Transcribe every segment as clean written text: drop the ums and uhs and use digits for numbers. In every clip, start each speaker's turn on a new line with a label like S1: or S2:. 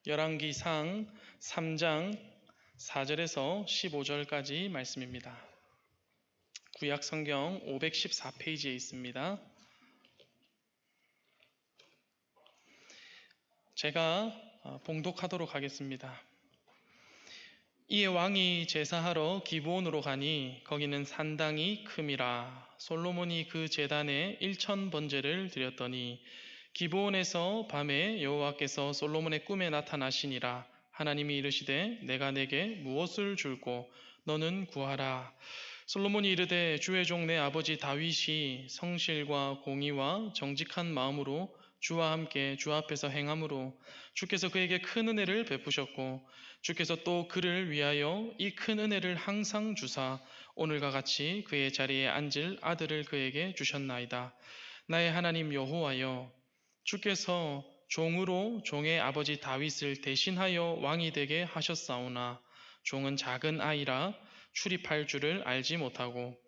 S1: 열왕기상 3장 4절에서 15절까지 말씀입니다. 구약 성경 514페이지에 있습니다. 제가 봉독하도록 하겠습니다. 이에 왕이 제사하러 기브온으로 가니 거기는 산당이 큼이라. 솔로몬이 그 제단에 1000번제를 드렸더니 기브온에서 밤에 여호와께서 솔로몬의 꿈에 나타나시니라. 하나님이 이르시되 내가 내게 무엇을 줄꼬 너는 구하라. 솔로몬이 이르되 주의 종 내 아버지 다윗이 성실과 공의와 정직한 마음으로 주와 함께 주 앞에서 행함으로 주께서 그에게 큰 은혜를 베푸셨고 주께서 또 그를 위하여 이 큰 은혜를 항상 주사 오늘과 같이 그의 자리에 앉을 아들을 그에게 주셨나이다. 나의 하나님 여호와여, 주께서 종으로 종의 아버지 다윗을 대신하여 왕이 되게 하셨사오나 종은 작은 아이라 출입할 줄을 알지 못하고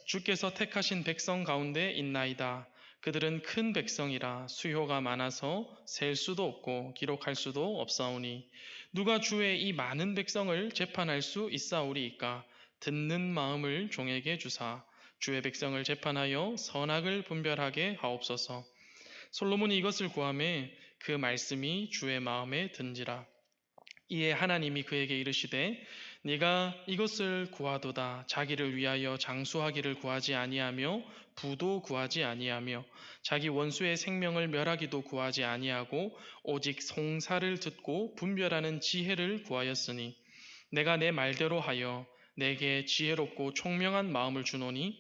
S1: 주께서 택하신 백성 가운데 있나이다. 그들은 큰 백성이라 수요가 많아서 셀 수도 없고 기록할 수도 없사오니 누가 주의 이 많은 백성을 재판할 수 있사오리이까? 듣는 마음을 종에게 주사 주의 백성을 재판하여 선악을 분별하게 하옵소서. 솔로몬이 이것을 구하매 그 말씀이 주의 마음에 든지라. 이에 하나님이 그에게 이르시되 네가 이것을 구하도다. 자기를 위하여 장수하기를 구하지 아니하며 부도 구하지 아니하며 자기 원수의 생명을 멸하기도 구하지 아니하고 오직 송사를 듣고 분별하는 지혜를 구하였으니 내가 내 말대로 하여 내게 지혜롭고 총명한 마음을 주노니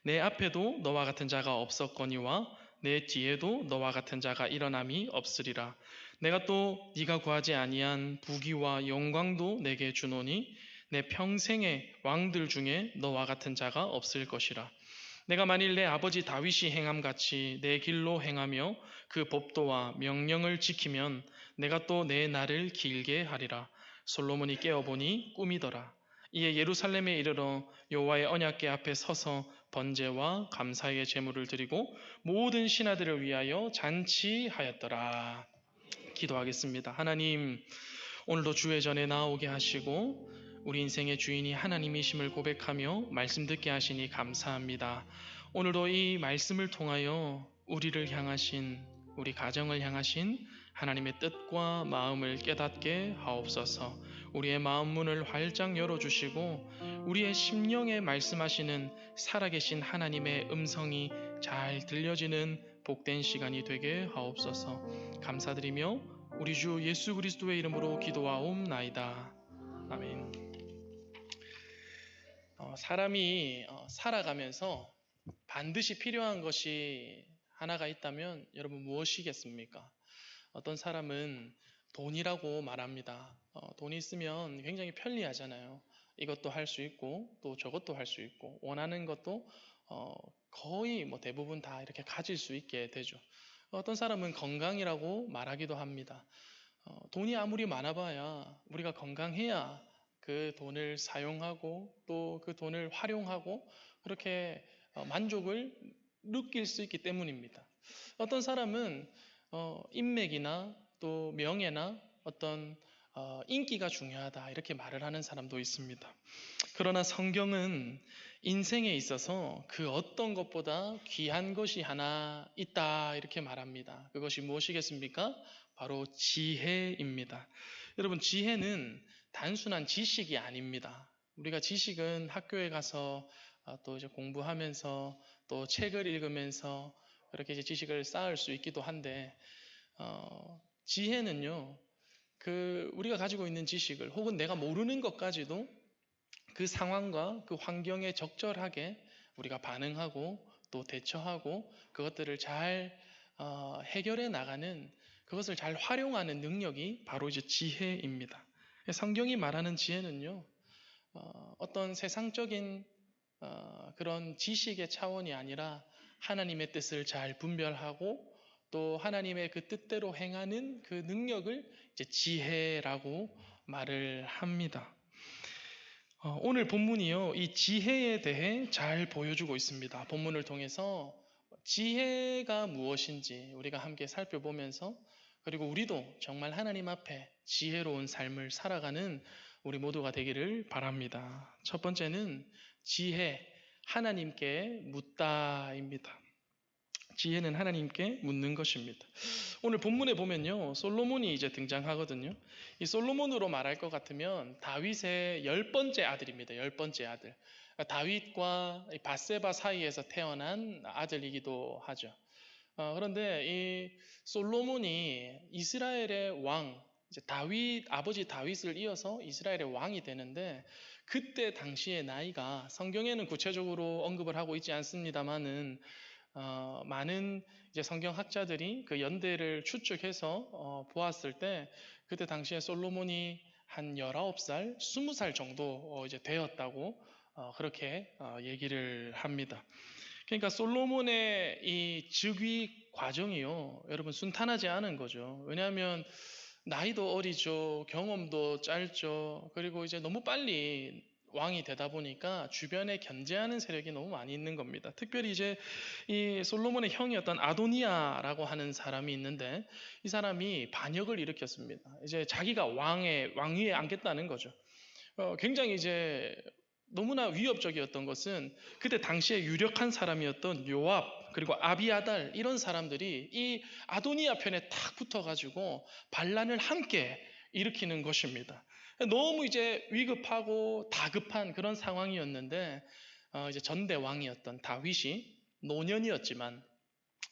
S1: 내 앞에도 너와 같은 자가 없었거니와 내 뒤에도 너와 같은 자가 일어남이 없으리라. 내가 또 네가 구하지 아니한 부귀와 영광도 내게 주노니 내 평생의 왕들 중에 너와 같은 자가 없을 것이라. 내가 만일 내 아버지 다윗이 행함같이 내 길로 행하며 그 법도와 명령을 지키면 내가 또 내 날을 길게 하리라. 솔로몬이 깨어보니 꿈이더라. 이에 예루살렘에 이르러 여호와의 언약궤 앞에 서서 번제와 감사의 제물을 드리고 모든 신하들을 위하여 잔치하였더라. 기도하겠습니다. 하나님, 오늘도 주의 전에 나오게 하시고 우리 인생의 주인이 하나님이심을 고백하며 말씀 듣게 하시니 감사합니다. 오늘도 이 말씀을 통하여 우리를 향하신, 우리 가정을 향하신 하나님의 뜻과 마음을 깨닫게 하옵소서. 우리의 마음 문을 활짝 열어주시고 우리의 심령에 말씀하시는 살아계신 하나님의 음성이 잘 들려지는 복된 시간이 되게 하옵소서. 감사드리며 우리 주 예수 그리스도의 이름으로 기도하옵나이다. 아멘. 사람이 살아가면서 반드시 필요한 것이 하나가 있다면 여러분 무엇이겠습니까? 어떤 사람은 돈이라고 말합니다. 돈이 있으면 굉장히 편리하잖아요. 이것도 할 수 있고 또 저것도 할 수 있고 원하는 것도 거의 대부분 다 이렇게 가질 수 있게 되죠. 어떤 사람은 건강이라고 말하기도 합니다. 돈이 아무리 많아봐야 우리가 건강해야 그 돈을 사용하고 또 그 돈을 활용하고 그렇게 만족을 느낄 수 있기 때문입니다. 어떤 사람은 인맥이나 또 명예나 어떤 인기가 중요하다 이렇게 말을 하는 사람도 있습니다. 그러나 성경은 인생에 있어서 그 어떤 것보다 귀한 것이 하나 있다 이렇게 말합니다. 그것이 무엇이겠습니까? 바로 지혜입니다. 여러분, 지혜는 단순한 지식이 아닙니다. 우리가 지식은 학교에 가서 또 이제 공부하면서 또 책을 읽으면서 그렇게 이제 지식을 쌓을 수 있기도 한데 지혜는요, 우리가 가지고 있는 지식을 혹은 내가 모르는 것까지도 그 상황과 그 환경에 적절하게 우리가 반응하고 또 대처하고 그것들을 잘 해결해 나가는, 그것을 잘 활용하는 능력이 바로 이제 지혜입니다. 성경이 말하는 지혜는요, 어떤 세상적인 그런 지식의 차원이 아니라 하나님의 뜻을 잘 분별하고 또 하나님의 그 뜻대로 행하는 그 능력을 이제 지혜라고 말을 합니다. 오늘 본문이요, 이 지혜에 대해 잘 보여주고 있습니다. 본문을 통해서 지혜가 무엇인지 우리가 함께 살펴보면서 그리고 우리도 정말 하나님 앞에 지혜로운 삶을 살아가는 우리 모두가 되기를 바랍니다. 첫 번째는 지혜, 하나님께 묻다입니다. 지혜는 하나님께 묻는 것입니다. 오늘 본문에 보면요, 솔로몬이 이제 등장하거든요. 이 솔로몬으로 말할 것 같으면 다윗의 10번째 아들입니다. 10번째 아들. 다윗과 밧세바 사이에서 태어난 아들이기도 하죠. 그런데 이 솔로몬이 이스라엘의 왕, 이제 아버지 다윗을 이어서 이스라엘의 왕이 되는데, 그때 당시의 나이가 성경에는 구체적으로 언급을 하고 있지 않습니다만은 많은 이제 성경학자들이 그 연대를 추측해서 보았을 때 그때 당시에 솔로몬이 한 19살, 20살 정도 이제 되었다고 그렇게 얘기를 합니다. 그러니까 솔로몬의 이 즉위 과정이요, 여러분 순탄하지 않은 거죠. 왜냐하면 나이도 어리죠, 경험도 짧죠. 그리고 이제 너무 빨리 왕이 되다 보니까 주변에 견제하는 세력이 너무 많이 있는 겁니다. 특별히 이제 이 솔로몬의 형이었던 아도니아라고 하는 사람이 있는데, 이 사람이 반역을 일으켰습니다. 이제 자기가 왕위에 앉겠다는 거죠. 굉장히 이제 너무나 위협적이었던 것은 그때 당시에 유력한 사람이었던 요압 그리고 아비아달, 이런 사람들이 이 아도니아 편에 탁 붙어가지고 반란을 함께 일으키는 것입니다. 너무 이제 위급하고 다급한 그런 상황이었는데, 이제 전대 왕이었던 다윗이 노년이었지만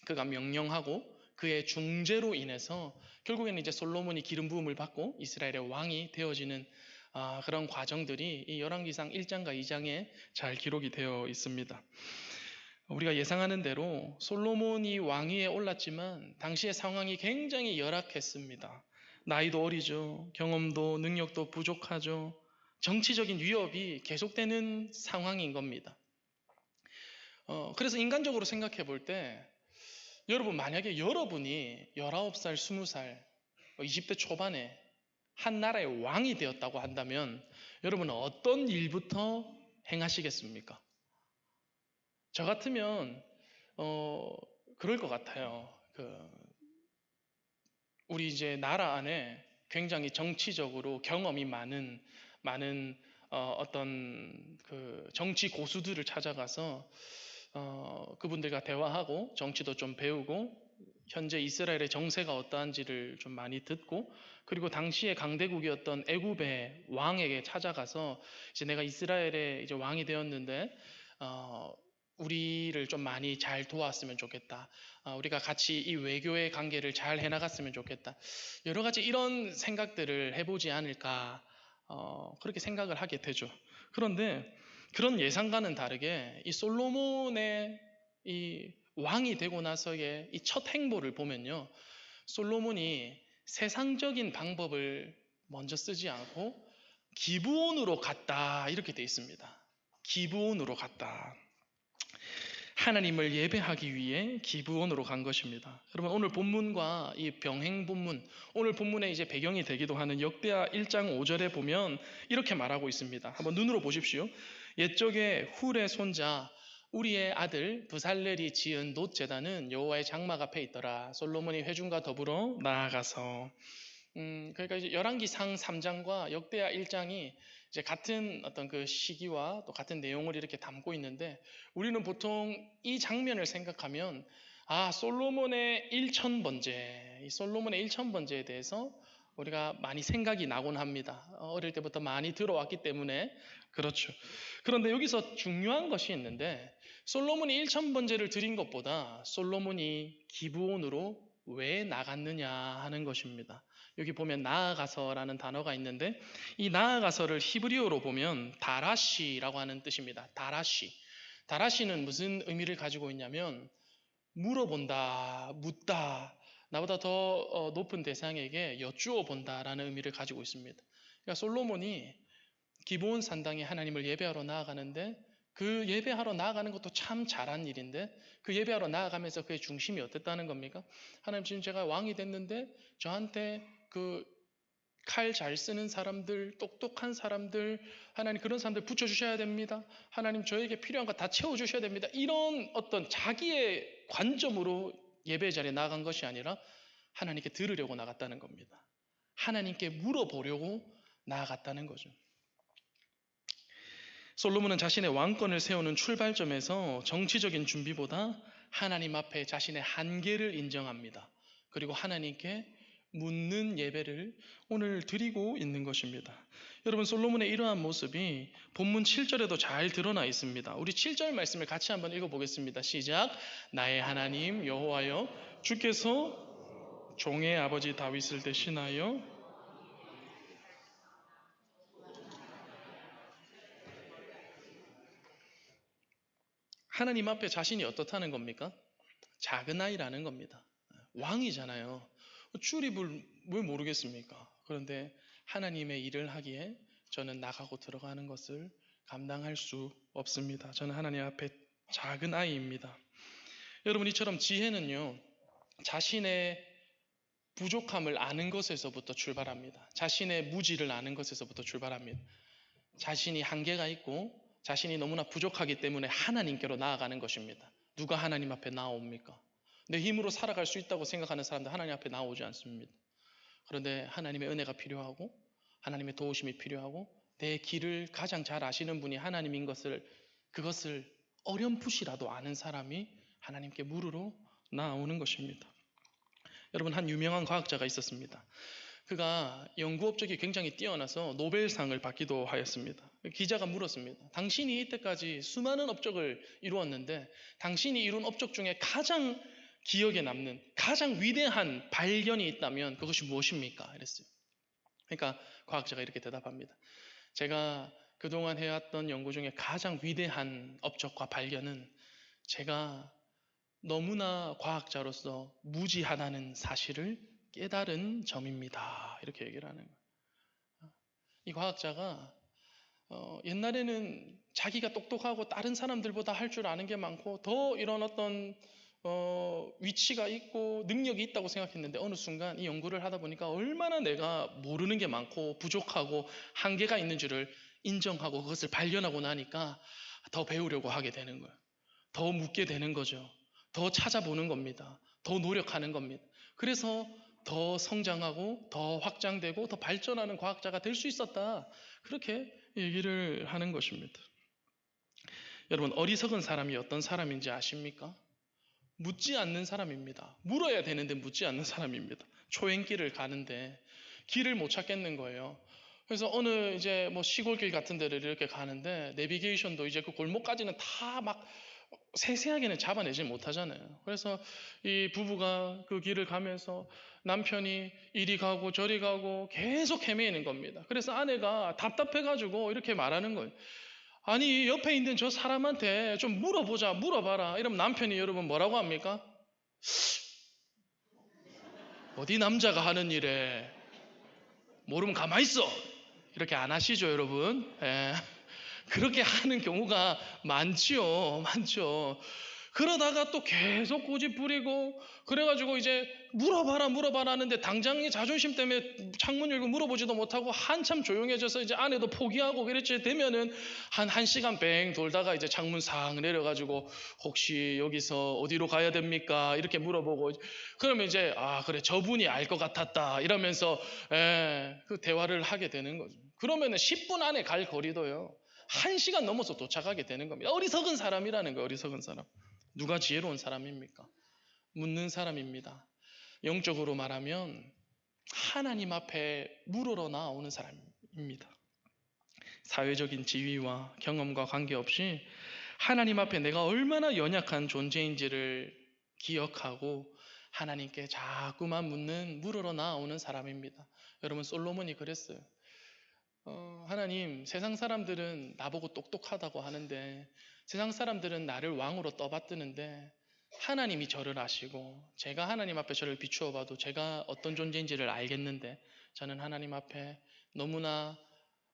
S1: 그가 명령하고 그의 중재로 인해서 결국에는 이제 솔로몬이 기름 부음을 받고 이스라엘의 왕이 되어지는 그런 과정들이 이 열왕기상 1장과 2장에 잘 기록이 되어 있습니다. 우리가 예상하는 대로 솔로몬이 왕위에 올랐지만 당시의 상황이 굉장히 열악했습니다. 나이도 어리죠. 경험도 능력도 부족하죠. 정치적인 위협이 계속되는 상황인 겁니다. 그래서 인간적으로 생각해 볼 때, 여러분 만약에 여러분이 19살, 20살, 20대 초반에 한 나라의 왕이 되었다고 한다면 여러분은 어떤 일부터 행하시겠습니까? 저 같으면 그럴 것 같아요. 우리 이제 나라 안에 굉장히 정치적으로 경험이 많은 어떤 그 정치 고수들을 찾아가서 그분들과 대화하고 정치도 좀 배우고 현재 이스라엘의 정세가 어떠한지를 좀 많이 듣고, 그리고 당시의 강대국이었던 애굽의 왕에게 찾아가서 이제 내가 이스라엘의 이제 왕이 되었는데 우리를 좀 많이 잘 도왔으면 좋겠다. 우리가 같이 이 외교의 관계를 잘 해나갔으면 좋겠다. 여러 가지 이런 생각들을 해보지 않을까, 그렇게 생각을 하게 되죠. 그런데 그런 예상과는 다르게 이 솔로몬의 이 왕이 되고 나서의 이 첫 행보를 보면요, 솔로몬이 세상적인 방법을 먼저 쓰지 않고 기브온으로 갔다, 이렇게 되어 있습니다. 기브온으로 갔다. 하나님을 예배하기 위해 기브온으로 간 것입니다. 여러분, 오늘 본문과 이 병행 본문, 오늘 본문의 이제 배경이 되기도 하는 역대하 1장 5절에 보면 이렇게 말하고 있습니다. 한번 눈으로 보십시오. 옛적에 훌의 손자 우리의 아들 브살렐이 지은 놋 제단은 여호와의 장막 앞에 있더라. 솔로몬이 회중과 더불어 나아가서, 그러니까 이제 열왕기상 3장과 역대하 1장이 이제 같은 어떤 그 시기와 또 같은 내용을 이렇게 담고 있는데, 우리는 보통 이 장면을 생각하면 솔로몬의 1000번제, 이 솔로몬의 1000번제에 대해서 우리가 많이 생각이 나곤 합니다. 어릴 때부터 많이 들어왔기 때문에 그렇죠. 그런데 여기서 중요한 것이 있는데, 솔로몬이 1000번제를 드린 것보다 솔로몬이 기브온으로 왜 나갔느냐 하는 것입니다. 여기 보면 나아가서라는 단어가 있는데, 이 나아가서를 히브리어로 보면 다라시라고 하는 뜻입니다. 다라시는 무슨 의미를 가지고 있냐면 물어본다, 묻다, 나보다 더 높은 대상에게 여쭈어 본다라는 의미를 가지고 있습니다. 그러니까 솔로몬이 기브온 산당에 하나님을 예배하러 나아가는데, 그 예배하러 나아가는 것도 참 잘한 일인데, 그 예배하러 나아가면서 그의 중심이 어땠다는 겁니까? 하나님, 지금 제가 왕이 됐는데 저한테 그 칼 잘 쓰는 사람들, 똑똑한 사람들, 하나님 그런 사람들 붙여주셔야 됩니다. 하나님 저에게 필요한 거 다 채워주셔야 됩니다. 이런 어떤 자기의 관점으로 예배 자리에 나아간 것이 아니라 하나님께 들으려고 나갔다는 겁니다. 하나님께 물어보려고 나아갔다는 거죠. 솔로몬은 자신의 왕권을 세우는 출발점에서 정치적인 준비보다 하나님 앞에 자신의 한계를 인정합니다. 그리고 하나님께 묻는 예배를 오늘 드리고 있는 것입니다. 여러분, 솔로몬의 이러한 모습이 본문 7절에도 잘 드러나 있습니다. 우리 7절 말씀을 같이 한번 읽어보겠습니다. 시작. 나의 하나님 여호와여, 주께서 종의 아버지 다윗을 대신하여 하나님 앞에 자신이 어떻다는 겁니까? 작은 아이라는 겁니다. 왕이잖아요. 출입을 왜 모르겠습니까? 그런데 하나님의 일을 하기에 저는 나가고 들어가는 것을 감당할 수 없습니다. 저는 하나님 앞에 작은 아이입니다. 여러분, 이처럼 지혜는요, 자신의 부족함을 아는 것에서부터 출발합니다. 자신의 무지를 아는 것에서부터 출발합니다. 자신이 한계가 있고 자신이 너무나 부족하기 때문에 하나님께로 나아가는 것입니다. 누가 하나님 앞에 나옵니까? 내 힘으로 살아갈 수 있다고 생각하는 사람들 하나님 앞에 나오지 않습니다. 그런데 하나님의 은혜가 필요하고 하나님의 도우심이 필요하고 내 길을 가장 잘 아시는 분이 하나님인 것을, 그것을 어렴풋이라도 아는 사람이 하나님께 물으러 나오는 것입니다. 여러분, 한 유명한 과학자가 있었습니다. 그가 연구 업적이 굉장히 뛰어나서 노벨상을 받기도 하였습니다. 기자가 물었습니다. 당신이 이때까지 수많은 업적을 이루었는데 당신이 이룬 업적 중에 가장 기억에 남는 가장 위대한 발견이 있다면 그것이 무엇입니까? 이랬어요. 그러니까 과학자가 이렇게 대답합니다. 제가 그동안 해왔던 연구 중에 가장 위대한 업적과 발견은 제가 너무나 과학자로서 무지하다는 사실을 깨달은 점입니다. 이렇게 얘기를 하는 거예요. 이 과학자가 옛날에는 자기가 똑똑하고 다른 사람들보다 할 줄 아는 게 많고 더 이런 어떤 위치가 있고 능력이 있다고 생각했는데 어느 순간 이 연구를 하다 보니까 얼마나 내가 모르는 게 많고 부족하고 한계가 있는지를 인정하고 그것을 발견하고 나니까 더 배우려고 하게 되는 거예요. 더 묻게 되는 거죠. 더 찾아보는 겁니다. 더 노력하는 겁니다. 그래서 더 성장하고 더 확장되고 더 발전하는 과학자가 될 수 있었다. 그렇게 얘기를 하는 것입니다. 여러분, 어리석은 사람이 어떤 사람인지 아십니까? 묻지 않는 사람입니다. 물어야 되는데 묻지 않는 사람입니다. 초행길을 가는데 길을 못 찾겠는 거예요. 그래서 어느 이제 뭐 시골길 같은 데를 이렇게 가는데 내비게이션도 이제 그 골목까지는 다 막 세세하게는 잡아내지 못하잖아요. 그래서 이 부부가 그 길을 가면서 남편이 이리 가고 저리 가고 계속 헤매는 겁니다. 그래서 아내가 답답해가지고 이렇게 말하는 거예요. 아니, 옆에 있는 저 사람한테 좀 물어봐라. 이러면 남편이 여러분 뭐라고 합니까? 어디 남자가 하는 일에 모르면 가만히 있어. 이렇게 안 하시죠, 여러분? 예. 그렇게 하는 경우가 많죠. 그러다가 또 계속 고집 부리고 그래가지고 이제 물어봐라 하는데 당장의 자존심 때문에 창문 열고 물어보지도 못하고 한참 조용해져서 이제 아내도 포기하고 그랬지 되면은 한 1시간 뱅 돌다가 이제 창문 싹 내려가지고 혹시 여기서 어디로 가야 됩니까? 이렇게 물어보고 그러면 이제 그래 저분이 알 것 같았다 이러면서 그 대화를 하게 되는 거죠. 그러면은 10분 안에 갈 거리도요 1시간 넘어서 도착하게 되는 겁니다. 어리석은 사람이라는 거예요. 어리석은 사람. 누가 지혜로운 사람입니까? 묻는 사람입니다. 영적으로 말하면 하나님 앞에 물으러 나오는 사람입니다. 사회적인 지위와 경험과 관계없이 하나님 앞에 내가 얼마나 연약한 존재인지를 기억하고 하나님께 자꾸만 물으러 나오는 사람입니다. 여러분, 솔로몬이 그랬어요. 하나님, 세상 사람들은 나보고 똑똑하다고 하는데 세상 사람들은 나를 왕으로 떠받드는데 하나님이 저를 아시고 제가 하나님 앞에 저를 비추어 봐도 제가 어떤 존재인지를 알겠는데 저는 하나님 앞에 너무나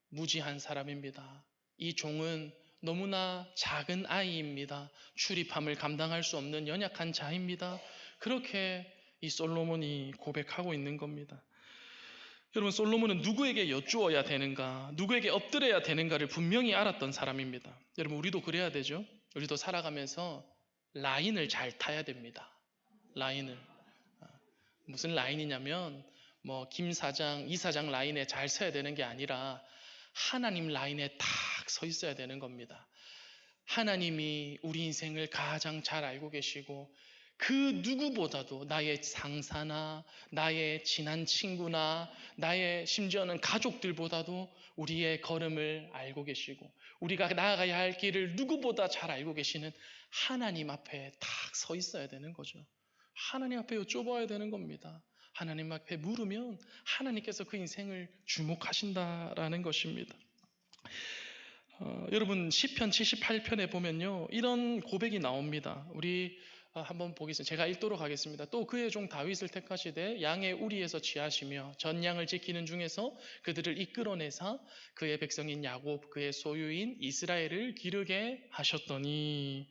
S1: 무지한 사람입니다. 이 종은 너무나 작은 아이입니다. 출입함을 감당할 수 없는 연약한 자입니다. 그렇게 이 솔로몬이 고백하고 있는 겁니다. 여러분, 솔로몬은 누구에게 여쭈어야 되는가, 누구에게 엎드려야 되는가를 분명히 알았던 사람입니다. 여러분, 우리도 그래야 되죠. 우리도 살아가면서 라인을 잘 타야 됩니다. 라인을. 무슨 라인이냐면 뭐 김 사장, 이 사장 라인에 잘 서야 되는 게 아니라 하나님 라인에 딱 서 있어야 되는 겁니다. 하나님이 우리 인생을 가장 잘 알고 계시고 그 누구보다도 나의 상사나 나의 친한 친구나 나의 심지어는 가족들보다도 우리의 걸음을 알고 계시고 우리가 나아가야 할 길을 누구보다 잘 알고 계시는 하나님 앞에 딱 서 있어야 되는 거죠. 하나님 앞에 여쭤봐야 되는 겁니다. 하나님 앞에 물으면 하나님께서 그 인생을 주목하신다라는 것입니다. 여러분 시편 78편에 보면요 이런 고백이 나옵니다. 우리 한번 보겠습니다. 제가 읽도록 하겠습니다. 또 그의 종 다윗을 택하시되 양의 우리에서 취하시며 전 양을 지키는 중에서 그들을 이끌어내사 그의 백성인 야곱 그의 소유인 이스라엘을 기르게 하셨더니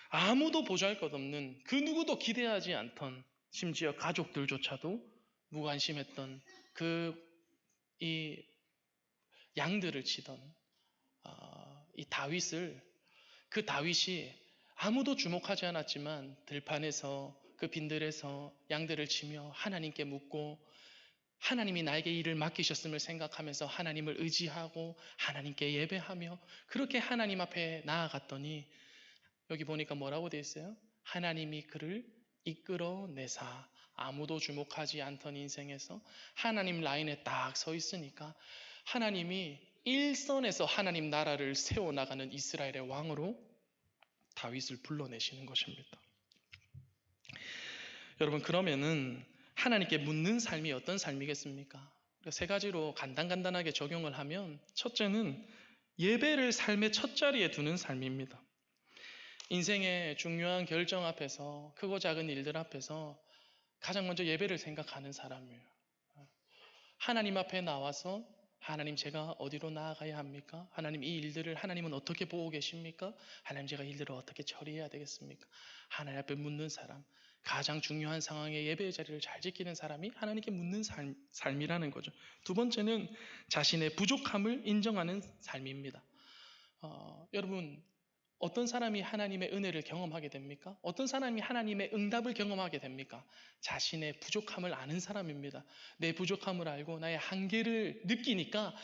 S1: 아무도 보잘 것 없는 그 누구도 기대하지 않던 심지어 가족들조차도 무관심했던 이 양들을 치던 이 다윗을 그 다윗이 아무도 주목하지 않았지만 들판에서 그 빈들에서 양들을 치며 하나님께 묻고 하나님이 나에게 일을 맡기셨음을 생각하면서 하나님을 의지하고 하나님께 예배하며 그렇게 하나님 앞에 나아갔더니 여기 보니까 뭐라고 되어 있어요? 하나님이 그를 이끌어내사 아무도 주목하지 않던 인생에서 하나님 라인에 딱 서 있으니까 하나님이 일선에서 하나님 나라를 세워나가는 이스라엘의 왕으로 다윗을 불러내시는 것입니다. 여러분 그러면은 하나님께 묻는 삶이 어떤 삶이겠습니까? 세 가지로 간단하게 적용을 하면 첫째는 예배를 삶의 첫 자리에 두는 삶입니다. 인생의 중요한 결정 앞에서 크고 작은 일들 앞에서 가장 먼저 예배를 생각하는 사람이에요. 하나님 앞에 나와서 하나님 제가 어디로 나아가야 합니까? 하나님 이 일들을 하나님은 어떻게 보고 계십니까? 하나님 제가 일들을 어떻게 처리해야 되겠습니까? 하나님 앞에 묻는 사람 가장 중요한 상황에 예배의 자리를 잘 지키는 사람이 하나님께 묻는 삶이라는 거죠. 두 번째는 자신의 부족함을 인정하는 삶입니다. 여러분 어떤 사람이 하나님의 은혜를 경험하게 됩니까? 어떤 사람이 하나님의 응답을 경험하게 됩니까? 자신의 부족함을 아는 사람입니다. 내 부족함을 알고 나의 한계를 느끼니까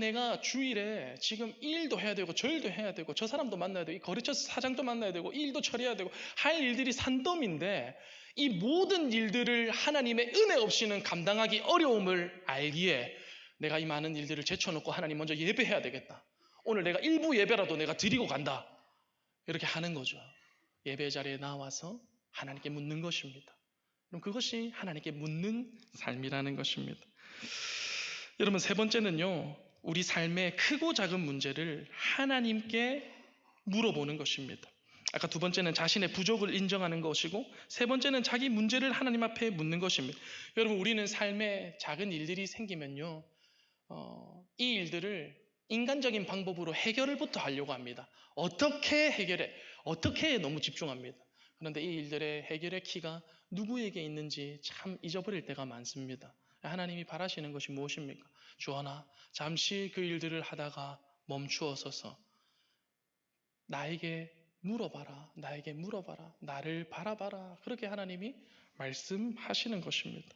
S1: 내가 주일에 지금 이 일도 해야 되고 저 일도 해야 되고 저 사람도 만나야 되고 이 거래처 사장도 만나야 되고 이 일도 처리해야 되고 할 일들이 산더미인데 이 모든 일들을 하나님의 은혜 없이는 감당하기 어려움을 알기에 내가 이 많은 일들을 제쳐놓고 하나님 먼저 예배해야 되겠다. 오늘 내가 일부 예배라도 내가 드리고 간다. 이렇게 하는 거죠. 예배 자리에 나와서 하나님께 묻는 것입니다. 그럼 그것이 하나님께 묻는 삶이라는 것입니다. 여러분 세 번째는요. 우리 삶의 크고 작은 문제를 하나님께 물어보는 것입니다. 아까 두 번째는 자신의 부족을 인정하는 것이고 세 번째는 자기 문제를 하나님 앞에 묻는 것입니다. 여러분 우리는 삶에 작은 일들이 생기면요. 이 일들을 인간적인 방법으로 해결을부터 하려고 합니다. 어떻게 해결해? 어떻게 너무 집중합니다. 그런데 이 일들의 해결의 키가 누구에게 있는지 참 잊어버릴 때가 많습니다. 하나님이 바라시는 것이 무엇입니까? 주원아, 잠시 그 일들을 하다가 멈추어서서 나에게 물어봐라. 나에게 물어봐라. 나를 바라봐라. 그렇게 하나님이 말씀하시는 것입니다.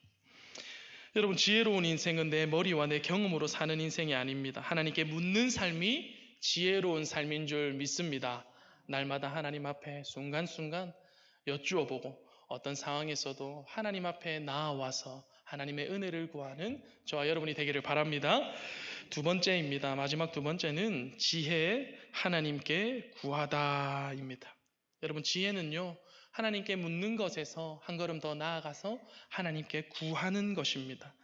S1: 여러분 지혜로운 인생은 내 머리와 내 경험으로 사는 인생이 아닙니다. 하나님께 묻는 삶이 지혜로운 삶인 줄 믿습니다. 날마다 하나님 앞에 순간순간 여쭈어보고 어떤 상황에서도 하나님 앞에 나아와서 하나님의 은혜를 구하는 저와 여러분이 되기를 바랍니다. 두 번째입니다. 마지막 두 번째는 지혜 하나님께 구하다입니다. 여러분 지혜는요. 하나님께 묻는 것에서 한 걸음 더 나아가서 하나님께 구하는 것입니다.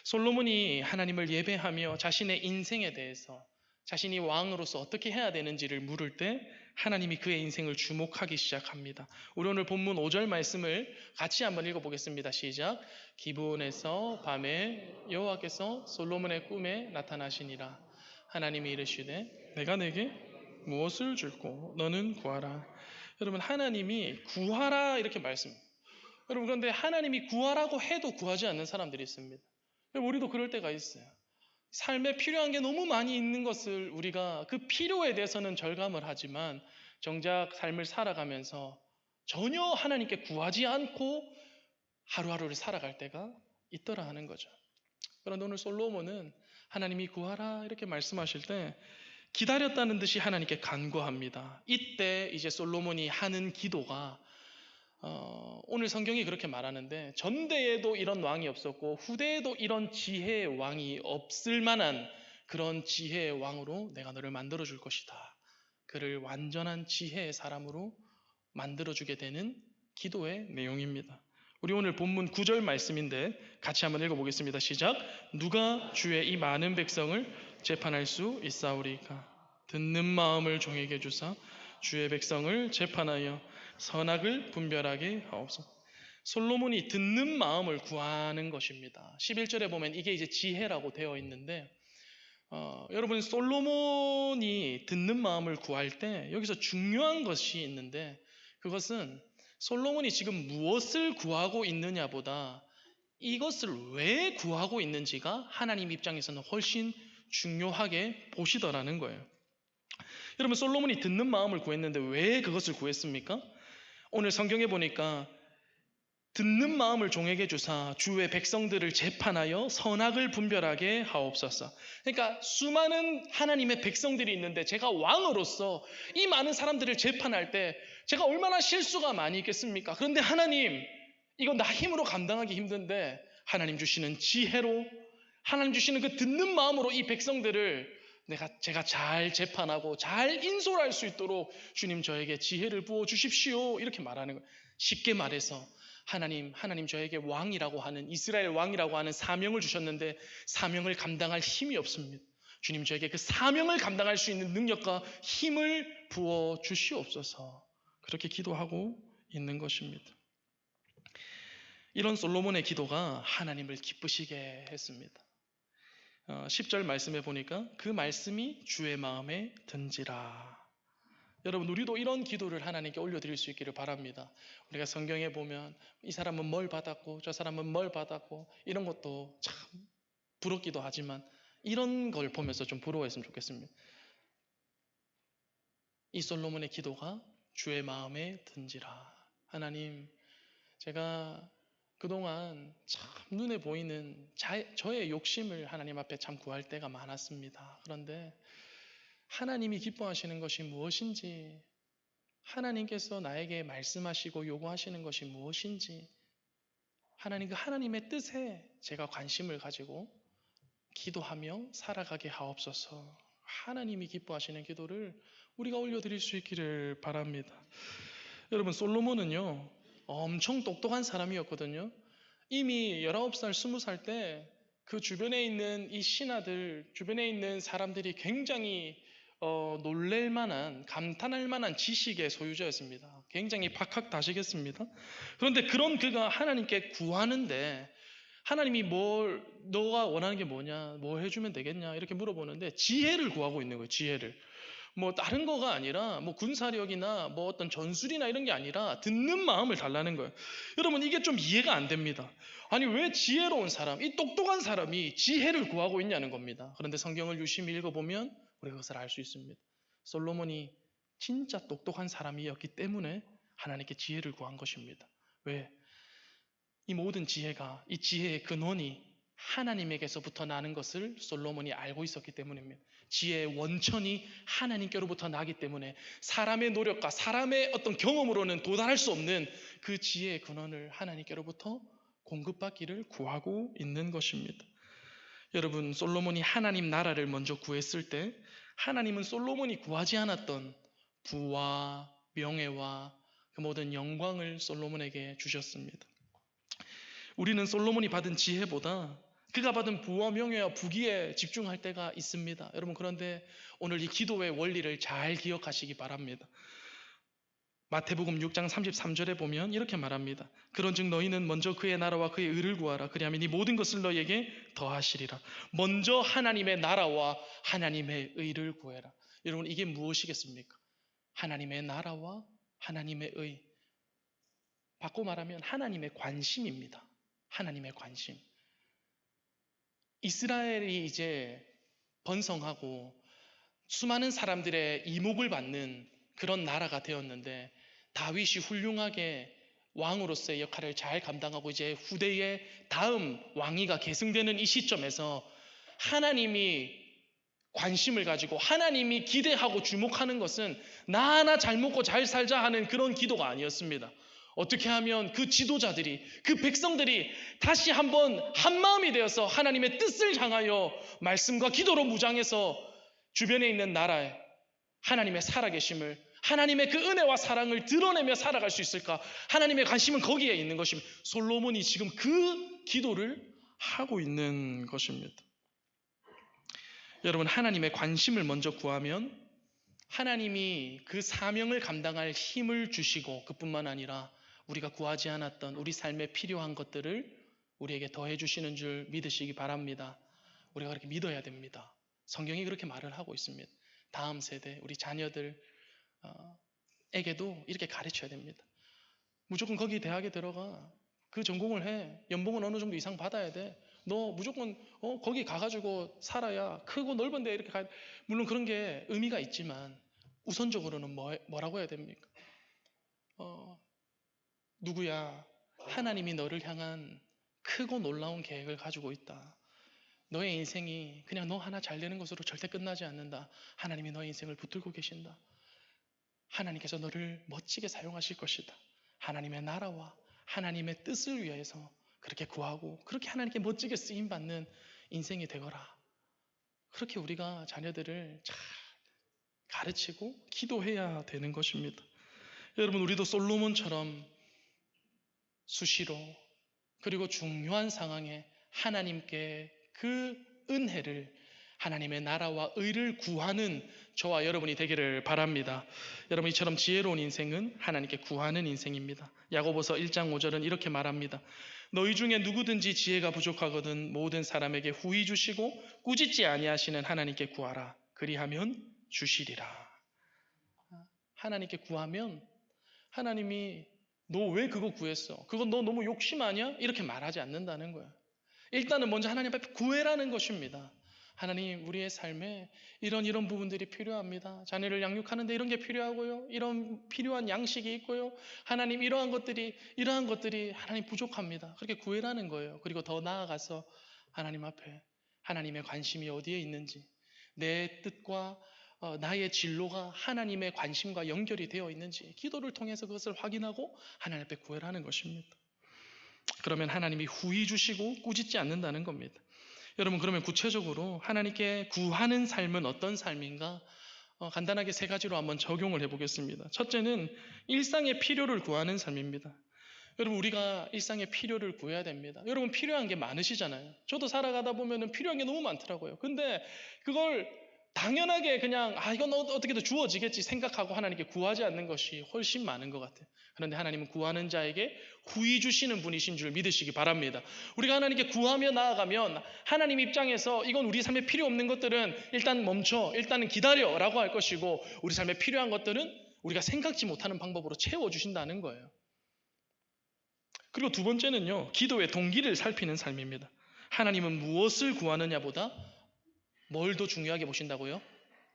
S1: 솔로몬이 하나님을 예배하며 자신의 인생에 대해서 자신이 왕으로서 어떻게 해야 되는지를 물을 때 하나님이 그의 인생을 주목하기 시작합니다. 우리 오늘 본문 5절 말씀을 같이 한번 읽어보겠습니다. 시작. 기브온에서 밤에 여호와께서 솔로몬의 꿈에 나타나시니라. 하나님이 이르시되 내가 내게 무엇을 줄고 너는 구하라. 여러분 하나님이 구하라 이렇게 말씀합니다. 여러분 그런데 하나님이 구하라고 해도 구하지 않는 사람들이 있습니다. 우리도 그럴 때가 있어요. 삶에 필요한 게 너무 많이 있는 것을 우리가 그 필요에 대해서는 절감을 하지만 정작 삶을 살아가면서 전혀 하나님께 구하지 않고 하루하루를 살아갈 때가 있더라 하는 거죠. 그런데 오늘 솔로몬은 하나님이 구하라 이렇게 말씀하실 때 기다렸다는 듯이 하나님께 간구합니다. 이때 이제 솔로몬이 하는 기도가 오늘 성경이 그렇게 말하는데 전대에도 이런 왕이 없었고 후대에도 이런 지혜의 왕이 없을 만한 그런 지혜의 왕으로 내가 너를 만들어 줄 것이다. 그를 완전한 지혜의 사람으로 만들어 주게 되는 기도의 내용입니다. 우리 오늘 본문 9절 말씀인데 같이 한번 읽어보겠습니다. 시작. 누가 주의 이 많은 백성을 재판할 수 있사오리까? 듣는 마음을 종에게 주사 주의 백성을 재판하여 선악을 분별하게 하옵소서. 솔로몬이 듣는 마음을 구하는 것입니다. 11절에 보면 이게 이제 지혜라고 되어 있는데 여러분 솔로몬이 듣는 마음을 구할 때 여기서 중요한 것이 있는데 그것은 솔로몬이 지금 무엇을 구하고 있느냐보다 이것을 왜 구하고 있는지가 하나님 입장에서는 훨씬 중요하게 보시더라는 거예요. 여러분 솔로몬이 듣는 마음을 구했는데 왜 그것을 구했습니까? 오늘 성경에 보니까 듣는 마음을 종에게 주사 주의 백성들을 재판하여 선악을 분별하게 하옵소서. 그러니까 수많은 하나님의 백성들이 있는데 제가 왕으로서 이 많은 사람들을 재판할 때 제가 얼마나 실수가 많이 있겠습니까? 그런데 하나님, 이건 나 힘으로 감당하기 힘든데 하나님 주시는 지혜로 하나님 주시는 그 듣는 마음으로 이 백성들을 제가 잘 재판하고 잘 인솔할 수 있도록 주님 저에게 지혜를 부어 주십시오. 이렇게 말하는 거예요. 쉽게 말해서 하나님 저에게 왕이라고 하는 이스라엘 왕이라고 하는 사명을 주셨는데 사명을 감당할 힘이 없습니다. 주님 저에게 그 사명을 감당할 수 있는 능력과 힘을 부어 주시옵소서. 그렇게 기도하고 있는 것입니다. 이런 솔로몬의 기도가 하나님을 기쁘시게 했습니다. 10절 말씀에 보니까 그 말씀이 주의 마음에 든지라. 여러분 우리도 이런 기도를 하나님께 올려드릴 수 있기를 바랍니다. 우리가 성경에 보면 이 사람은 뭘 받았고 저 사람은 뭘 받았고 이런 것도 참 부럽기도 하지만 이런 걸 보면서 좀 부러워했으면 좋겠습니다. 이 솔로몬의 기도가 주의 마음에 든지라. 하나님 제가 그동안 참 눈에 보이는 저의 욕심을 하나님 앞에 참 구할 때가 많았습니다. 그런데 하나님이 기뻐하시는 것이 무엇인지, 하나님께서 나에게 말씀하시고 요구하시는 것이 무엇인지, 하나님 그 하나님의 뜻에 제가 관심을 가지고 기도하며 살아가게 하옵소서. 하나님이 기뻐하시는 기도를 우리가 올려드릴 수 있기를 바랍니다. 여러분 솔로몬은요 엄청 똑똑한 사람이었거든요. 이미 19살, 20살 때 그 주변에 있는 이 신하들, 주변에 있는 사람들이 굉장히 놀랄 만한, 감탄할 만한 지식의 소유자였습니다. 굉장히 박학다식했습니다. 그런데 그런 그가 하나님께 구하는데 하나님이 너가 원하는 게 뭐냐, 뭐 해주면 되겠냐 이렇게 물어보는데 지혜를 구하고 있는 거예요. 지혜를. 뭐 다른 거가 아니라 뭐 군사력이나 뭐 어떤 전술이나 이런 게 아니라 듣는 마음을 달라는 거예요. 여러분 이게 좀 이해가 안 됩니다. 아니 왜 지혜로운 사람, 이 똑똑한 사람이 지혜를 구하고 있냐는 겁니다. 그런데 성경을 유심히 읽어보면 우리가 그것을 알 수 있습니다. 솔로몬이 진짜 똑똑한 사람이었기 때문에 하나님께 지혜를 구한 것입니다. 왜? 이 모든 지혜가, 이 지혜의 근원이 하나님에게서부터 나는 것을 솔로몬이 알고 있었기 때문입니다. 지혜의 원천이 하나님께로부터 나기 때문에 사람의 노력과 사람의 어떤 경험으로는 도달할 수 없는 그 지혜의 근원을 하나님께로부터 공급받기를 구하고 있는 것입니다. 여러분 솔로몬이 하나님 나라를 먼저 구했을 때 하나님은 솔로몬이 구하지 않았던 부와 명예와 그 모든 영광을 솔로몬에게 주셨습니다. 우리는 솔로몬이 받은 지혜보다 그가 받은 부와 명예와 부귀에 집중할 때가 있습니다. 여러분 그런데 오늘 이 기도의 원리를 잘 기억하시기 바랍니다. 마태복음 6장 33절에 보면 이렇게 말합니다. 그런즉 너희는 먼저 그의 나라와 그의 의를 구하라. 그리하면 이 모든 것을 너희에게 더하시리라. 먼저 하나님의 나라와 하나님의 의를 구해라. 여러분 이게 무엇이겠습니까? 하나님의 나라와 하나님의 의. 바꿔 말하면 하나님의 관심입니다. 하나님의 관심. 이스라엘이 이제 번성하고 수많은 사람들의 이목을 받는 그런 나라가 되었는데 다윗이 훌륭하게 왕으로서의 역할을 잘 감당하고 이제 후대의 다음 왕위가 계승되는 이 시점에서 하나님이 관심을 가지고 하나님이 기대하고 주목하는 것은 나 하나 잘 먹고 잘 살자 하는 그런 기도가 아니었습니다. 어떻게 하면 그 지도자들이, 그 백성들이 다시 한번 한마음이 되어서 하나님의 뜻을 향하여 말씀과 기도로 무장해서 주변에 있는 나라에 하나님의 살아계심을, 하나님의 그 은혜와 사랑을 드러내며 살아갈 수 있을까? 하나님의 관심은 거기에 있는 것입니다. 솔로몬이 지금 그 기도를 하고 있는 것입니다. 여러분, 하나님의 관심을 먼저 구하면 하나님이 그 사명을 감당할 힘을 주시고, 그뿐만 아니라 우리가 구하지 않았던 우리 삶에 필요한 것들을 우리에게 더해 주시는 줄 믿으시기 바랍니다. 우리가 그렇게 믿어야 됩니다. 성경이 그렇게 말을 하고 있습니다. 다음 세대, 우리 자녀들 에게도 이렇게 가르쳐야 됩니다. 무조건 거기 대학에 들어가, 그 전공을 해, 연봉은 어느 정도 이상 받아야 돼, 너 무조건 거기 가가지고 살아야 크고 넓은 데 이렇게 가. 물론 그런 게 의미가 있지만 우선적으로는 뭐라고 해야 됩니까? 누구야, 하나님이 너를 향한 크고 놀라운 계획을 가지고 있다. 너의 인생이 그냥 너 하나 잘 되는 것으로 절대 끝나지 않는다. 하나님이 너의 인생을 붙들고 계신다. 하나님께서 너를 멋지게 사용하실 것이다. 하나님의 나라와 하나님의 뜻을 위해서 그렇게 구하고 그렇게 하나님께 멋지게 쓰임받는 인생이 되거라. 그렇게 우리가 자녀들을 잘 가르치고 기도해야 되는 것입니다. 여러분, 우리도 솔로몬처럼 수시로 그리고 중요한 상황에 하나님께 그 은혜를, 하나님의 나라와 의를 구하는 저와 여러분이 되기를 바랍니다. 여러분, 이처럼 지혜로운 인생은 하나님께 구하는 인생입니다. 야고보서 1장 5절은 이렇게 말합니다. 너희 중에 누구든지 지혜가 부족하거든 모든 사람에게 후히 주시고 꾸짖지 아니하시는 하나님께 구하라. 그리하면 주시리라. 하나님께 구하면 하나님이 너 왜 그거 구했어? 그건 너 너무 욕심 아니야? 이렇게 말하지 않는다는 거예요. 일단은 먼저 하나님 앞에 구해라는 것입니다. 하나님, 우리의 삶에 이런 부분들이 필요합니다. 자녀를 양육하는데 이런 게 필요하고요, 이런 필요한 양식이 있고요, 하나님 이러한 것들이 하나님 부족합니다. 그렇게 구해라는 거예요. 그리고 더 나아가서 하나님 앞에 하나님의 관심이 어디에 있는지, 내 뜻과 나의 진로가 하나님의 관심과 연결이 되어 있는지 기도를 통해서 그것을 확인하고 하나님 앞에 구해라는 것입니다. 그러면 하나님이 후히 주시고 꾸짖지 않는다는 겁니다. 여러분, 그러면 구체적으로 하나님께 구하는 삶은 어떤 삶인가? 간단하게 세 가지로 한번 적용을 해보겠습니다. 첫째는 일상의 필요를 구하는 삶입니다. 여러분, 우리가 일상의 필요를 구해야 됩니다. 여러분, 필요한 게 많으시잖아요. 저도 살아가다 보면 필요한 게 너무 많더라고요. 근데 그걸 당연하게 그냥 이건 어떻게든 주어지겠지 생각하고 하나님께 구하지 않는 것이 훨씬 많은 것 같아요. 그런데 하나님은 구하는 자에게 후히 주시는 분이신 줄 믿으시기 바랍니다. 우리가 하나님께 구하며 나아가면 하나님 입장에서 이건 우리 삶에 필요 없는 것들은 일단 멈춰, 일단은 기다려 라고 할 것이고, 우리 삶에 필요한 것들은 우리가 생각지 못하는 방법으로 채워주신다는 거예요. 그리고 두 번째는요, 기도의 동기를 살피는 삶입니다. 하나님은 무엇을 구하느냐보다 뭘 더 중요하게 보신다고요?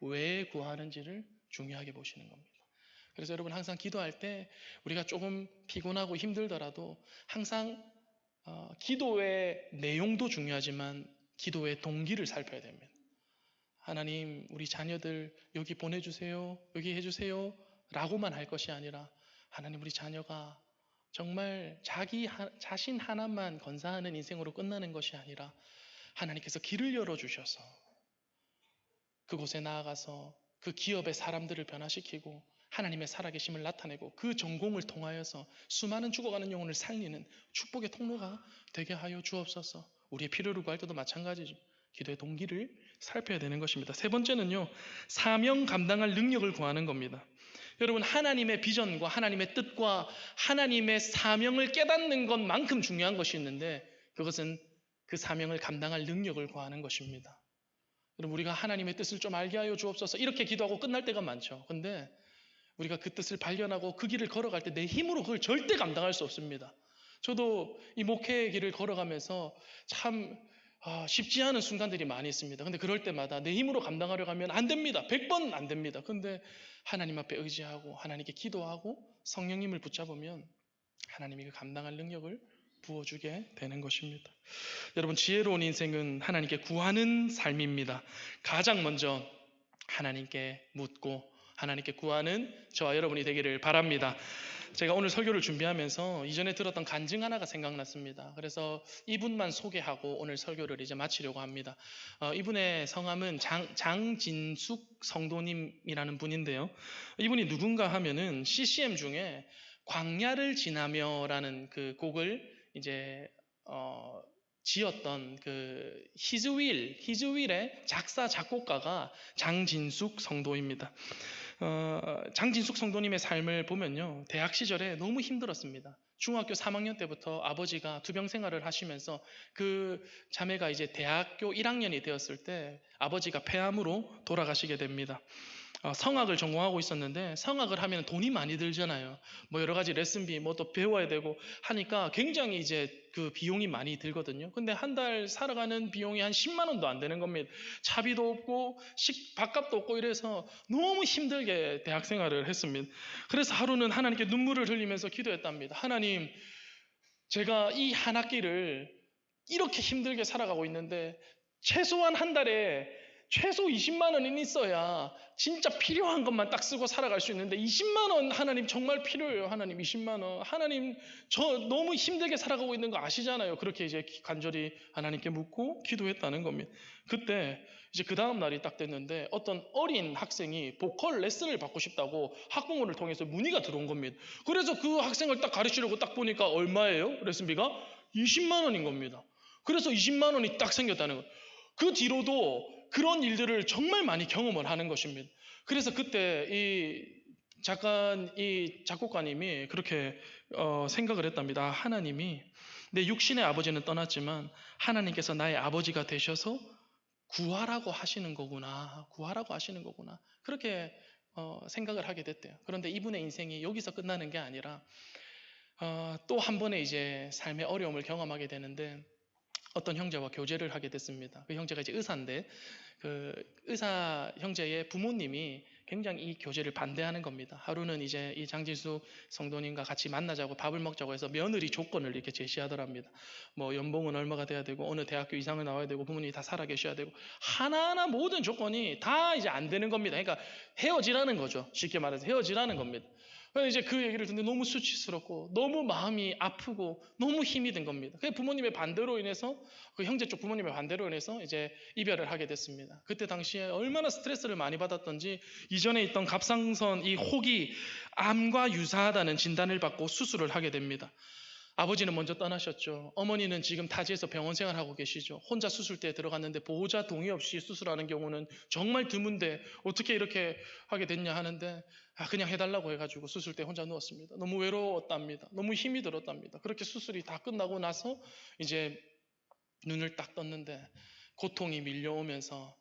S1: 왜 구하는지를 중요하게 보시는 겁니다. 그래서 여러분, 항상 기도할 때 우리가 조금 피곤하고 힘들더라도 항상 기도의 내용도 중요하지만 기도의 동기를 살펴야 됩니다. 하나님, 우리 자녀들 여기 보내주세요, 여기 해주세요 라고만 할 것이 아니라, 하나님, 우리 자녀가 정말 자신 하나만 건사하는 인생으로 끝나는 것이 아니라 하나님께서 길을 열어주셔서 그곳에 나아가서 그 기업의 사람들을 변화시키고 하나님의 살아계심을 나타내고 그 전공을 통하여서 수많은 죽어가는 영혼을 살리는 축복의 통로가 되게 하여 주옵소서. 우리의 필요를 구할 때도 마찬가지죠. 기도의 동기를 살펴야 되는 것입니다. 세 번째는요, 사명 감당할 능력을 구하는 겁니다. 여러분, 하나님의 비전과 하나님의 뜻과 하나님의 사명을 깨닫는 것만큼 중요한 것이 있는데, 그것은 그 사명을 감당할 능력을 구하는 것입니다. 여러분, 우리가 하나님의 뜻을 좀 알게 하여 주옵소서 이렇게 기도하고 끝날 때가 많죠. 근데 우리가 그 뜻을 발견하고 그 길을 걸어갈 때 내 힘으로 그걸 절대 감당할 수 없습니다. 저도 이 목회의 길을 걸어가면서 참 쉽지 않은 순간들이 많이 있습니다. 근데 그럴 때마다 내 힘으로 감당하려고 하면 안 됩니다. 100번 안 됩니다. 근데 하나님 앞에 의지하고 하나님께 기도하고 성령님을 붙잡으면 하나님이 그 감당할 능력을 부어주게 되는 것입니다. 여러분, 지혜로운 인생은 하나님께 구하는 삶입니다. 가장 먼저 하나님께 묻고 하나님께 구하는 저와 여러분이 되기를 바랍니다. 제가 오늘 설교를 준비하면서 이전에 들었던 간증 하나가 생각났습니다. 그래서 이분만 소개하고 오늘 설교를 이제 마치려고 합니다. 이분의 성함은 장진숙 성도님이라는 분인데요. 이분이 누군가 하면은 CCM 중에 광야를 지나며라는 그 곡을 이제 지었던 그 히즈윌의 작사 작곡가가 장진숙 성도입니다. 장진숙 성도님의 삶을 보면요, 대학 시절에 너무 힘들었습니다. 중학교 3학년 때부터 아버지가 투병 생활을 하시면서 그 자매가 이제 대학교 1학년이 되었을 때 아버지가 폐암으로 돌아가시게 됩니다. 성악을 전공하고 있었는데 성악을 하면 돈이 많이 들잖아요. 뭐 여러 가지 레슨비 뭐 또 배워야 되고 하니까 굉장히 이제 그 비용이 많이 들거든요. 근데 한 달 살아가는 비용이 한 10만 원도 안 되는 겁니다. 차비도 없고 밥값도 없고 이래서 너무 힘들게 대학 생활을 했습니다. 그래서 하루는 하나님께 눈물을 흘리면서 기도했답니다. 하나님, 제가 이 한 학기를 이렇게 힘들게 살아가고 있는데 최소한 한 달에 최소 20만 원은 있어야 진짜 필요한 것만 딱 쓰고 살아갈 수 있는데 20만 원 하나님 정말 필요해요. 하나님 20만 원. 하나님 저 너무 힘들게 살아가고 있는 거 아시잖아요. 그렇게 이제 간절히 하나님께 묻고 기도했다는 겁니다. 그때 이제 그 다음 날이 딱 됐는데 어떤 어린 학생이 보컬 레슨을 받고 싶다고 학부모를 통해서 문의가 들어온 겁니다. 그래서 그 학생을 딱 가르치려고 딱 보니까 얼마예요? 레슨비가 20만 원인 겁니다. 그래서 20만 원이 딱 생겼다는 거예요. 그 뒤로도 그런 일들을 정말 많이 경험을 하는 것입니다. 그래서 그때 이 작곡가님이 그렇게 생각을 했답니다. 하나님이 내 육신의 아버지는 떠났지만 하나님께서 나의 아버지가 되셔서 구하라고 하시는 거구나. 구하라고 하시는 거구나. 그렇게 생각을 하게 됐대요. 그런데 이분의 인생이 여기서 끝나는 게 아니라 또 한 번의 이제 삶의 어려움을 경험하게 되는데 어떤 형제와 교제를 하게 됐습니다. 그 형제가 이제 의사인데 그 의사 형제의 부모님이 굉장히 이 교제를 반대하는 겁니다. 하루는 이제 이 장진수 성도님과 같이 만나자고 밥을 먹자고 해서 며느리 조건을 이렇게 제시하더랍니다. 뭐 연봉은 얼마가 돼야 되고 어느 대학교 이상을 나와야 되고 부모님이 다 살아 계셔야 되고 하나하나 모든 조건이 다 이제 안 되는 겁니다. 그러니까 헤어지라는 거죠. 쉽게 말해서 헤어지라는 겁니다. 그래서 이제 그 얘기를 듣는데 너무 수치스럽고 너무 마음이 아프고 너무 힘이 든 겁니다. 그 부모님의 반대로 인해서 그 형제 쪽 부모님의 반대로 인해서 이제 이별을 하게 됐습니다. 그때 당시에 얼마나 스트레스를 많이 받았던지 이전에 있던 갑상선 이 혹이 암과 유사하다는 진단을 받고 수술을 하게 됩니다. 아버지는 먼저 떠나셨죠. 어머니는 지금 타지에서 병원 생활하고 계시죠. 혼자 수술대에 들어갔는데 보호자 동의 없이 수술하는 경우는 정말 드문데 어떻게 이렇게 하게 됐냐 하는데 그냥 해달라고 해가지고 수술대에 혼자 누웠습니다. 너무 외로웠답니다. 너무 힘이 들었답니다. 그렇게 수술이 다 끝나고 나서 이제 눈을 딱 떴는데 고통이 밀려오면서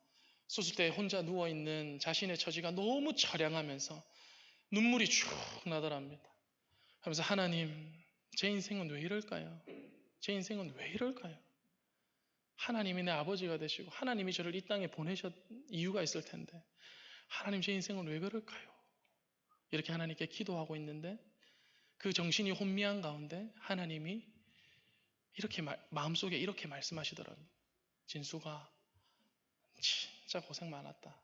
S1: 수술대에 혼자 누워있는 자신의 처지가 너무 처량하면서 눈물이 쭉 나더랍니다. 하면서 하나님, 제 인생은 왜 이럴까요? 제 인생은 왜 이럴까요? 하나님이 내 아버지가 되시고 하나님이 저를 이 땅에 보내셨 이유가 있을 텐데 하나님, 제 인생은 왜 그럴까요? 이렇게 하나님께 기도하고 있는데 그 정신이 혼미한 가운데 하나님이 이렇게 마음속에 이렇게 말씀하시더라고요. 진수가 진짜 고생 많았다.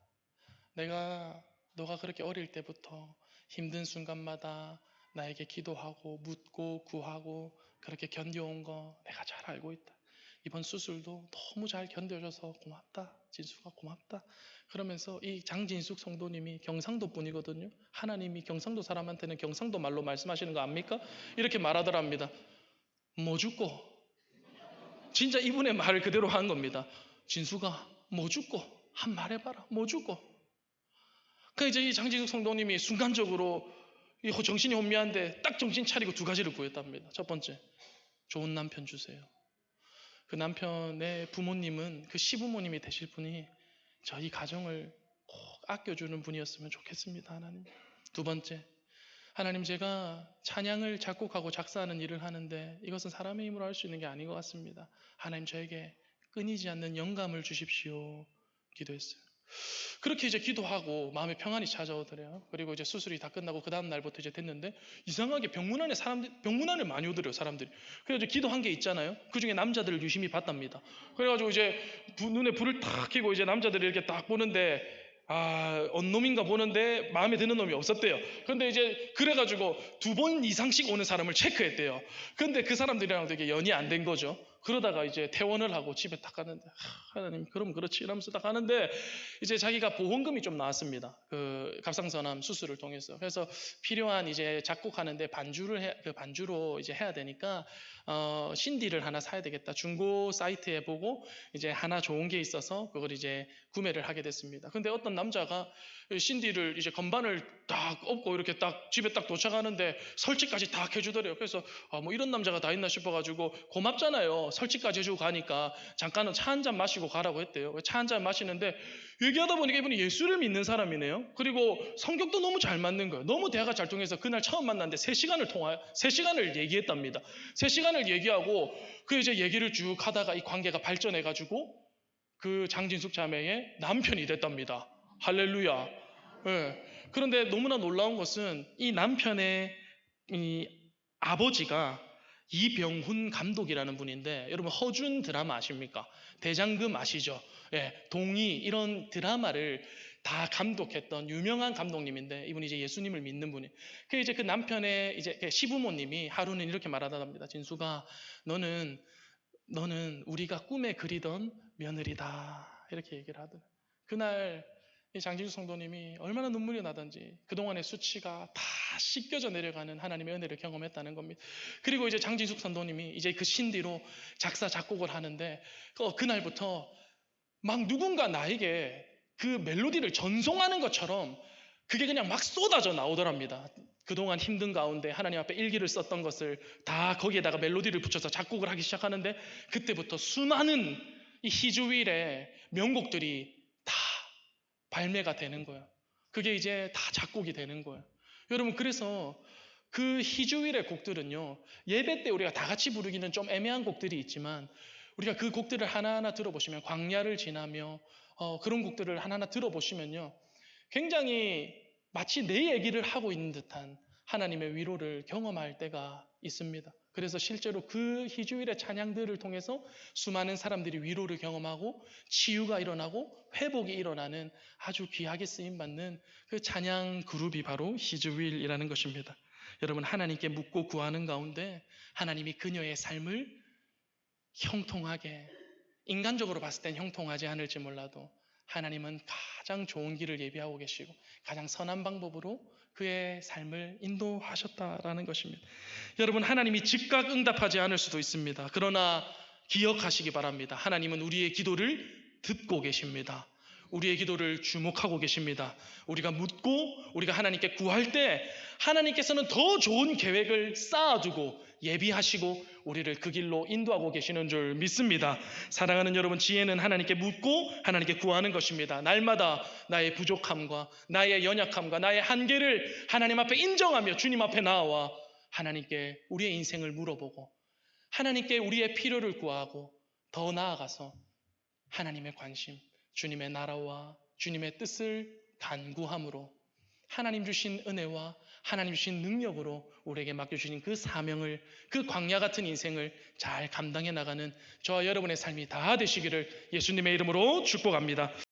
S1: 너가 그렇게 어릴 때부터 힘든 순간마다 나에게 기도하고 묻고 구하고 그렇게 견뎌온 거 내가 잘 알고 있다. 이번 수술도 너무 잘 견뎌줘서 고맙다. 진수가 고맙다. 그러면서 이 장진숙 성도님이 경상도 분이거든요. 하나님이 경상도 사람한테는 경상도 말로 말씀하시는 거 압니까? 이렇게 말하더랍니다. 뭐 죽고? 진짜 이분의 말을 그대로 한 겁니다. 진수가 뭐 죽고? 한 말 해봐라. 뭐 죽고? 그 이제 이 장진숙 성도님이 순간적으로 정신이 혼미한데 딱 정신 차리고 두 가지를 구했답니다. 첫 번째, 좋은 남편 주세요. 그 남편의 부모님은 그 시부모님이 되실 분이 저희 가정을 꼭 아껴주는 분이었으면 좋겠습니다. 하나님. 두 번째, 하나님, 제가 찬양을 작곡하고 작사하는 일을 하는데 이것은 사람의 힘으로 할 수 있는 게 아닌 것 같습니다. 하나님, 저에게 끊이지 않는 영감을 주십시오. 기도했어요. 그렇게 이제 기도하고 마음에 평안이 찾아오더래요. 그리고 이제 수술이 다 끝나고 그 다음 날부터 이제 됐는데 이상하게 병문안을 많이 오더래요, 사람들이. 그래가지고 기도한 게 있잖아요. 그 중에 남자들을 유심히 봤답니다. 그래가지고 이제 눈에 불을 탁 켜고 이제 남자들이 이렇게 딱 보는데 어느 놈인가 보는데 마음에 드는 놈이 없었대요. 근데 이제 그래가지고 2번 이상씩 오는 사람을 체크했대요. 근데 그 사람들이랑 되게 연이 안 된 거죠. 그러다가 이제 퇴원을 하고 집에 딱 가는데 하나님 그럼 그렇지 이러면서 딱 가는데 이제 자기가 보험금이 좀 나왔습니다. 그 갑상선암 수술을 통해서. 그래서 필요한 이제 작곡하는데 반주로 이제 해야 되니까 CD를 하나 사야 되겠다. 중고 사이트에 보고 이제 하나 좋은 게 있어서 그걸 이제 구매를 하게 됐습니다. 근데 어떤 남자가 CD를 이제 건반을 딱 엎고 이렇게 딱 집에 딱 도착하는데 설치까지 다 해주더래요. 그래서 뭐 이런 남자가 다 있나 싶어가지고 고맙잖아요. 설치까지 해주고 가니까 잠깐은 차 한 잔 마시고 가라고 했대요. 차 한 잔 마시는데 얘기하다 보니까 이분이 예수를 믿는 사람이네요. 그리고 성격도 너무 잘 맞는 거예요. 너무 대화가 잘 통해서 그날 처음 만났는데 3시간을 얘기했답니다. 3시간을 얘기하고 그 이제 얘기를 쭉 하다가 이 관계가 발전해가지고 그 장진숙 자매의 남편이 됐답니다. 할렐루야. 예. 그런데 너무나 놀라운 것은 이 남편의 이 아버지가 이병훈 감독이라는 분인데 여러분 허준 드라마 아십니까? 대장금 아시죠? 예, 동의 이런 드라마를 다 감독했던 유명한 감독님인데 이분이 이제 예수님을 믿는 분이. 그 이제 그 남편의 이제 시부모님이 하루는 이렇게 말하답니다. 진수가 너는 우리가 꿈에 그리던 며느리다 이렇게 얘기를 하더라. 그날 이 장진수 성도님이 얼마나 눈물이 나던지 그동안의 수치가 다 씻겨져 내려가는 하나님의 은혜를 경험했다는 겁니다. 그리고 이제 장진숙 성도님이 이제 그 신디로 작사 작곡을 하는데 그날부터 막 누군가 나에게 그 멜로디를 전송하는 것처럼 그게 그냥 막 쏟아져 나오더랍니다. 그동안 힘든 가운데 하나님 앞에 일기를 썼던 것을 다 거기에다가 멜로디를 붙여서 작곡을 하기 시작하는데 그때부터 수많은 이 희주일의 명곡들이 다 발매가 되는 거예요. 그게 이제 다 작곡이 되는 거예요. 여러분 그래서 그 희주일의 곡들은요 예배 때 우리가 다 같이 부르기는 좀 애매한 곡들이 있지만 우리가 그 곡들을 하나하나 들어보시면 광야를 지나며 그런 곡들을 하나하나 들어보시면요 굉장히 마치 내 얘기를 하고 있는 듯한 하나님의 위로를 경험할 때가 있습니다. 그래서 실제로 그 희주일의 찬양들을 통해서 수많은 사람들이 위로를 경험하고 치유가 일어나고 회복이 일어나는 아주 귀하게 쓰임받는 그 찬양 그룹이 바로 희주일이라는 것입니다. 여러분 하나님께 묻고 구하는 가운데 하나님이 그녀의 삶을 형통하게 인간적으로 봤을 땐 형통하지 않을지 몰라도 하나님은 가장 좋은 길을 예비하고 계시고 가장 선한 방법으로 그의 삶을 인도하셨다라는 것입니다. 여러분 하나님이 즉각 응답하지 않을 수도 있습니다. 그러나 기억하시기 바랍니다. 하나님은 우리의 기도를 듣고 계십니다. 우리의 기도를 주목하고 계십니다. 우리가 묻고 우리가 하나님께 구할 때 하나님께서는 더 좋은 계획을 쌓아두고 예비하시고 우리를 그 길로 인도하고 계시는 줄 믿습니다. 사랑하는 여러분, 지혜는 하나님께 묻고 하나님께 구하는 것입니다. 날마다 나의 부족함과 나의 연약함과 나의 한계를 하나님 앞에 인정하며 주님 앞에 나와 하나님께 우리의 인생을 물어보고 하나님께 우리의 필요를 구하고 더 나아가서 하나님의 관심, 주님의 나라와 주님의 뜻을 간구함으로 하나님 주신 은혜와 하나님 주신 능력으로 우리에게 맡겨주신 그 사명을, 그 광야 같은 인생을 잘 감당해 나가는 저와 여러분의 삶이 다 되시기를 예수님의 이름으로 축복합니다.